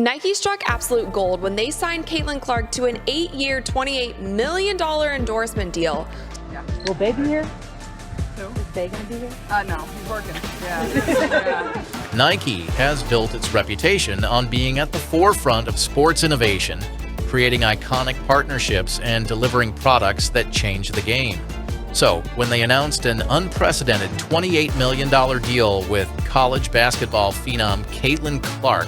Nike struck absolute gold when they signed Caitlin Clark to an 8-year, $28 million endorsement deal. Yeah. Will Bae be here? Who? Is Bae gonna be here? No, he's working. Yeah. Nike has built its reputation on being at the forefront of sports innovation, creating iconic partnerships and delivering products that change the game. So, when they announced an unprecedented $28 million deal with college basketball phenom Caitlin Clark,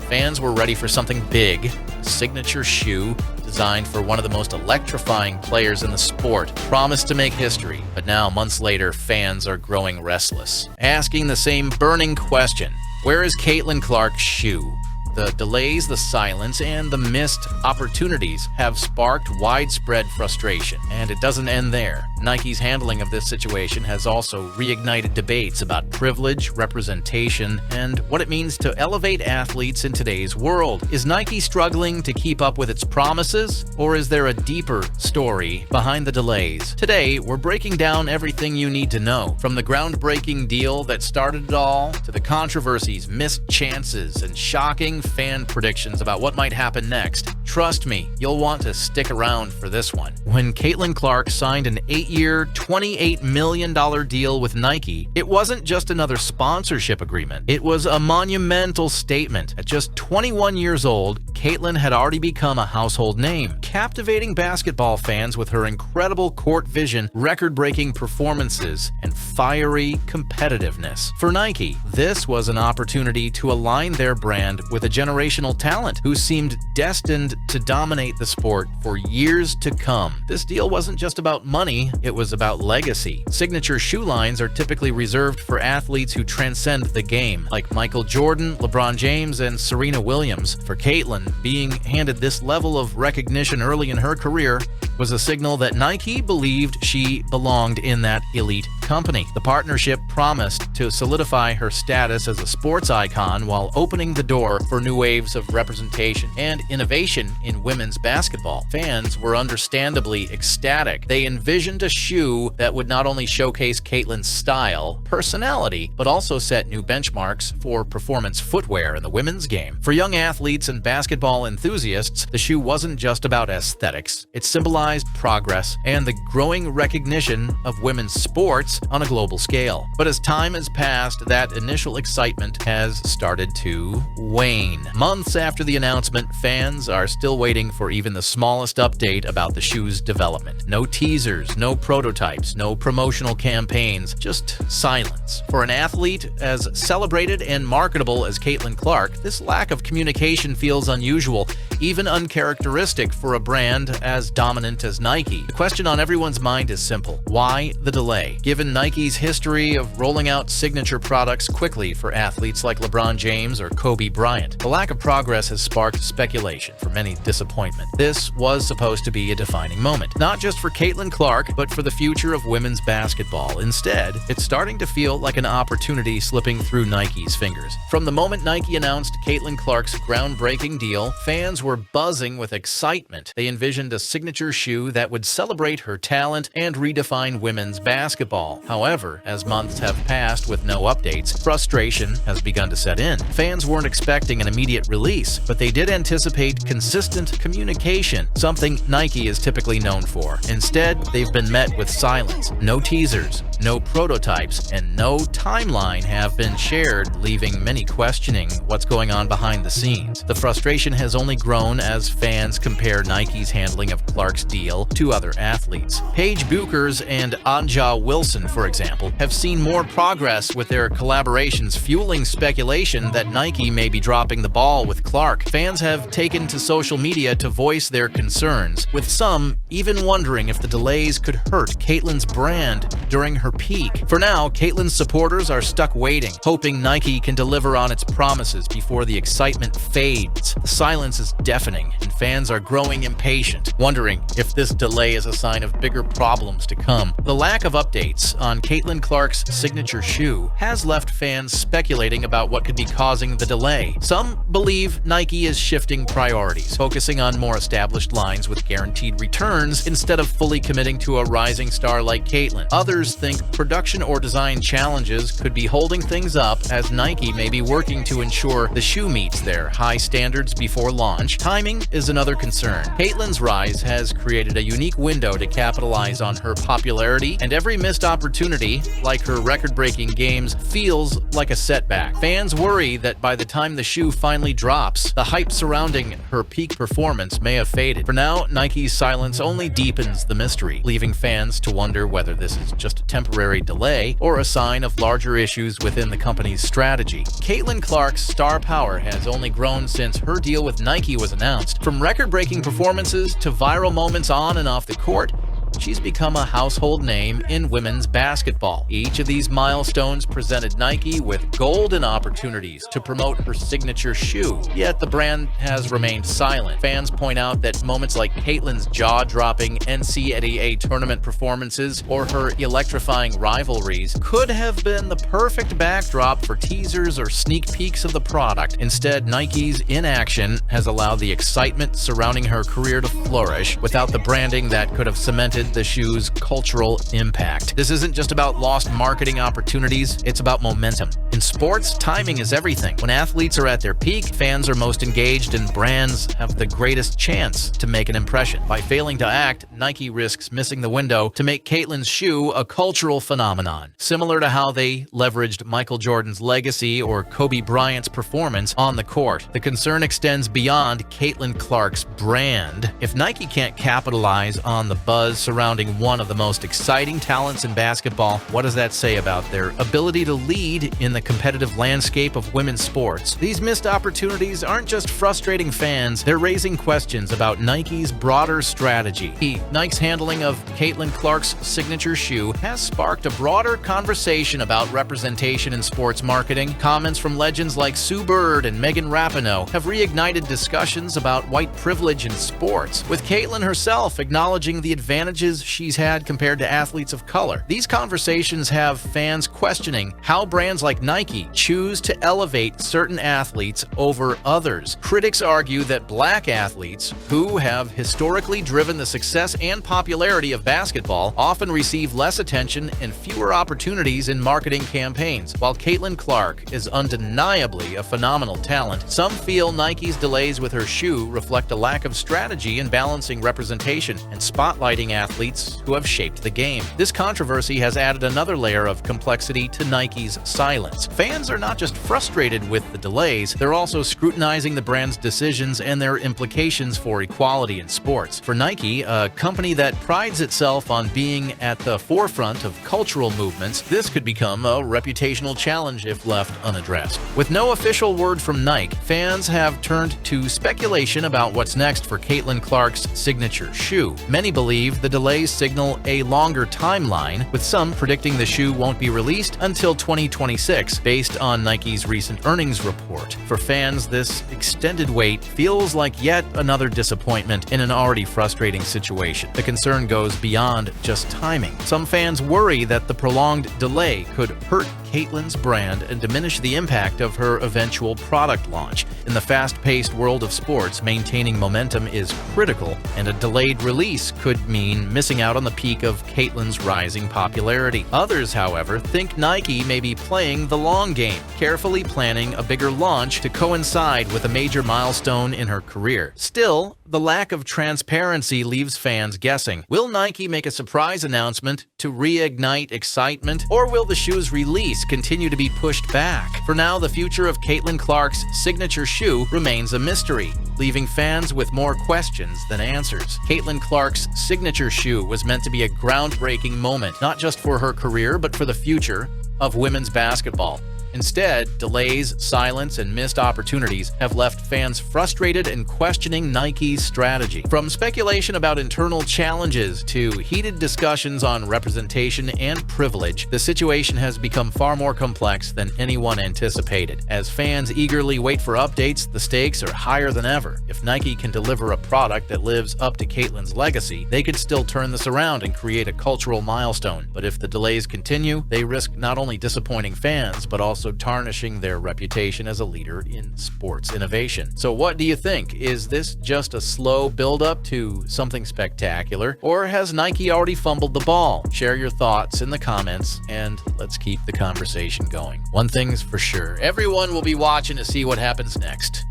fans were ready for something big, a signature shoe designed for one of the most electrifying players in the sport, promised to make history. But now, months later, fans are growing restless, asking the same burning question: where is Caitlin Clark's shoe? The delays, the silence, and the missed opportunities have sparked widespread frustration. And it doesn't end there. Nike's handling of this situation has also reignited debates about privilege, representation, and what it means to elevate athletes in today's world. Is Nike struggling to keep up with its promises, or is there a deeper story behind the delays? Today, we're breaking down everything you need to know, from the groundbreaking deal that started it all, to the controversies, missed chances, and shocking fan predictions about what might happen next. Trust me, you'll want to stick around for this one. When Caitlin Clark signed an 8-year, $28 million deal with Nike, it wasn't just another sponsorship agreement. It was a monumental statement. At just 21 years old, Caitlin had already become a household name, captivating basketball fans with her incredible court vision, record-breaking performances, and fiery competitiveness. For Nike, this was an opportunity to align their brand with a generational talent who seemed destined to dominate the sport for years to come. This deal wasn't just about money, it was about legacy. Signature shoe lines are typically reserved for athletes who transcend the game, like Michael Jordan, LeBron James, and Serena Williams. For Caitlin, being handed this level of recognition early in her career was a signal that Nike believed she belonged in that elite company. The partnership promised to solidify her status as a sports icon while opening the door for new waves of representation and innovation in women's basketball. Fans were understandably ecstatic. They envisioned a shoe that would not only showcase Caitlin's style, personality, but also set new benchmarks for performance footwear in the women's game. For young athletes and basketball enthusiasts, the shoe wasn't just about aesthetics. It symbolized progress and the growing recognition of women's sports on a global scale. But as time has passed, that initial excitement has started to wane. Months after the announcement, fans are still waiting for even the smallest update about the shoe's development. No teasers, no prototypes, no promotional campaigns, just silence. For an athlete as celebrated and marketable as Caitlin Clark, this lack of communication feels unusual, even uncharacteristic for a brand as dominant as Nike. The question on everyone's mind is simple: why the delay? Given Nike's history of rolling out signature products quickly for athletes like LeBron James or Kobe Bryant, the lack of progress has sparked speculation, for many disappointment. This was supposed to be a defining moment, not just for Caitlin Clark, but for the future of women's basketball. Instead, it's starting to feel like an opportunity slipping through Nike's fingers. From the moment Nike announced Caitlin Clark's groundbreaking deal, fans were buzzing with excitement. They envisioned a signature shoe that would celebrate her talent and redefine women's basketball. However, as months have passed with no updates, frustration has begun to set in. Fans weren't expecting an immediate release, but they did anticipate consistent communication, something Nike is typically known for. Instead, they've been met with silence. No teasers, no prototypes, and no timeline have been shared, leaving many questioning what's going on behind the scenes. The frustration has only grown as fans compare Nike's handling of Clark's deal to other athletes. Paige Buchers and Anja Wilson, for example, have seen more progress with their collaborations, fueling speculation that Nike may be dropping the ball with Clark. Fans have taken to social media to voice their concerns, with some even wondering if the delays could hurt Caitlin's brand during her peak. For now, Caitlin's supporters are stuck waiting, hoping Nike can deliver on its promises before the excitement fades. The silence is deafening, and fans are growing impatient, wondering if this delay is a sign of bigger problems to come. The lack of updates on Caitlin Clark's signature shoe has left fans speculating about what could be causing the delay. Some believe Nike is shifting priorities, focusing on more established lines with guaranteed returns instead of fully committing to a rising star like Caitlin. Others think production or design challenges could be holding things up as Nike may be working to ensure the shoe meets their high standards before launch. Timing is another concern. Caitlin's rise has created a unique window to capitalize on her popularity, and every missed opportunity, like her record-breaking games, feels like a setback. Fans worry that by the time the shoe finally drops, the hype surrounding her peak performance may have faded. For now, Nike's silence only deepens the mystery, leaving fans to wonder whether this is just a temporary delay or a sign of larger issues within the company's strategy. Caitlin Clark's star power has only grown since her deal with Nike was announced. From record-breaking performances to viral moments on and off the court, she's become a household name in women's basketball. Each of these milestones presented Nike with golden opportunities to promote her signature shoe, yet the brand has remained silent. Fans point out that moments like Caitlin's jaw-dropping NCAA tournament performances or her electrifying rivalries could have been the perfect backdrop for teasers or sneak peeks of the product. Instead, Nike's inaction has allowed the excitement surrounding her career to flourish without the branding that could have cemented the shoe's cultural impact. This isn't just about lost marketing opportunities, it's about momentum. In sports, timing is everything. When athletes are at their peak, fans are most engaged and brands have the greatest chance to make an impression. By failing to act, Nike risks missing the window to make Caitlin's shoe a cultural phenomenon, similar to how they leveraged Michael Jordan's legacy or Kobe Bryant's performance on the court. The concern extends beyond Caitlin Clark's brand. If Nike can't capitalize on the buzz surrounding one of the most exciting talents in basketball, what does that say about their ability to lead in the competitive landscape of women's sports? These missed opportunities aren't just frustrating fans, they're raising questions about Nike's broader strategy. Nike's handling of Caitlin Clark's signature shoe has sparked a broader conversation about representation in sports marketing. Comments from legends like Sue Bird and Megan Rapinoe have reignited discussions about white privilege in sports, with Caitlin herself acknowledging the advantages she's had compared to athletes of color. These conversations have fans questioning how brands like Nike choose to elevate certain athletes over others. Critics argue that black athletes, who have historically driven the success and popularity of basketball, often receive less attention and fewer opportunities in marketing campaigns. While Caitlin Clark is undeniably a phenomenal talent, some feel Nike's delays with her shoe reflect a lack of strategy in balancing representation and spotlighting athletes who have shaped the game. This controversy has added another layer of complexity to Nike's silence. Fans are not just frustrated with the delays, they're also scrutinizing the brand's decisions and their implications for equality in sports. For Nike, a company that prides itself on being at the forefront of cultural movements, this could become a reputational challenge if left unaddressed. With no official word from Nike, fans have turned to speculation about what's next for Caitlin Clark's signature shoe. Many believe the delays signal a longer timeline, with some predicting the shoe won't be released until 2026, based on Nike's recent earnings report. For fans, this extended wait feels like yet another disappointment in an already frustrating situation. The concern goes beyond just timing. Some fans worry that the prolonged delay could hurt Caitlin's brand and diminish the impact of her eventual product launch. In the fast-paced world of sports, maintaining momentum is critical, and a delayed release could mean missing out on the peak of Caitlin's rising popularity. Others, however, think Nike may be playing the long game, carefully planning a bigger launch to coincide with a major milestone in her career. Still, the lack of transparency leaves fans guessing. Will Nike make a surprise announcement to reignite excitement, or will the shoe's release continue to be pushed back? For now, the future of Caitlin Clark's signature shoe remains a mystery, leaving fans with more questions than answers. Caitlin Clark's signature shoe was meant to be a groundbreaking moment, not just for her career, but for the future of women's basketball. Instead, delays, silence, and missed opportunities have left fans frustrated and questioning Nike's strategy. From speculation about internal challenges to heated discussions on representation and privilege, the situation has become far more complex than anyone anticipated. As fans eagerly wait for updates, the stakes are higher than ever. If Nike can deliver a product that lives up to Caitlin's legacy, they could still turn this around and create a cultural milestone. But if the delays continue, they risk not only disappointing fans, but also tarnishing their reputation as a leader in sports innovation. So what do you think? Is this just a slow build-up to something spectacular, or has Nike already fumbled the ball? Share your thoughts in the comments, and let's keep the conversation going. One thing's for sure, everyone will be watching to see what happens next.